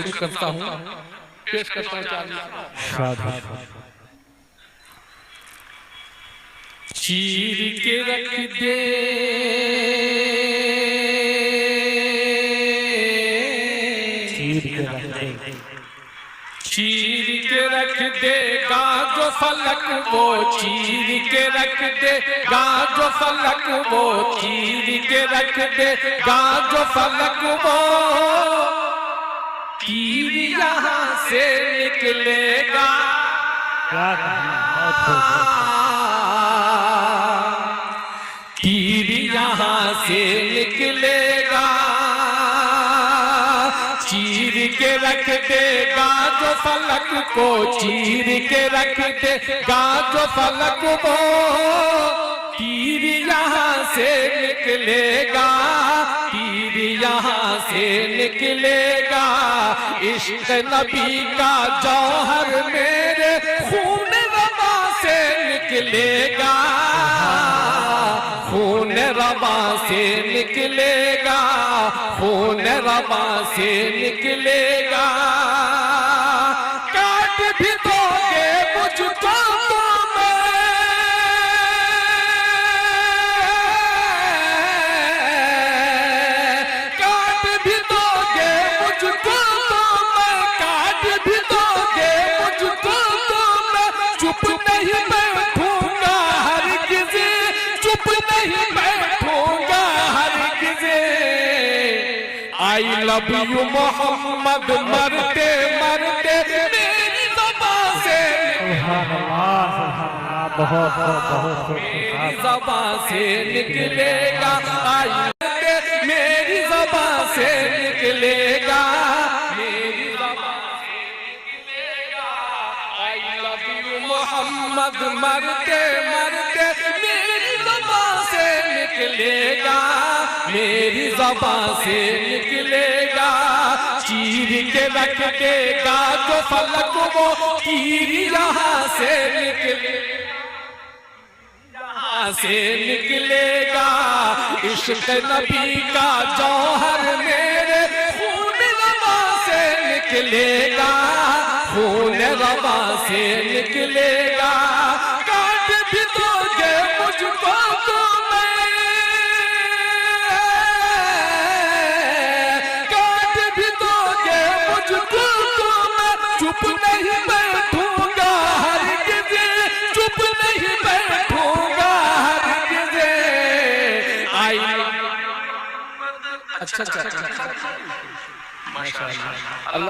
शुरू करता हूँ, पेश करता हूँ। चीर के रख दे चीर के रख देगा जो फलक वो चीर के रख देगा जो फलक वो चीर के रख देगा जो फलक वो तीर यहाँ से निकलेगा तीर यहाँ से निकलेगा चीर के रख देगा जो फलक को चीर के रख देगा जो फलक वो तीर यहाँ से निकलेगा तीर यहाँ से निकलेगा इश्क नबी का जौहर मेरे खून रवा से निकलेगा खून रवा से निकलेगा खून रवा से निकलेगा काट भी दोगे मुझको तो मैं काट भी दोगे मुझको तो मैं काट भी दोगे मुझको तो मैं चुप नहीं बैठूंगा हरगिज़ चुप नहीं बैठूंगा हरगिज़ आई लव यू मोहम्मद मरते मरते मेरी ज़बान से बहुत मेरी ज़बान से निकलेगा आई मेरी ज़बान से निकलेगा मेरी ज़बान से निकलेगा आई लव यू मोहम्मद मरते मरते मेरी ज़बान से निकलेगा मेरी ज़बान से निकलेगा चीर के रख देगा जो फलक वो तीर यहाँ से निकलेगा इश्क नबी का जौहर मेरे खून रवा से निकलेगा खून रवा से निकलेगा काट भी दोगे मुझको तो चुप नहीं बैठूंगा हरगिज़ चुप नहीं बैठूंगा हरगिज़ आई अच्छा माशाअल्लाह।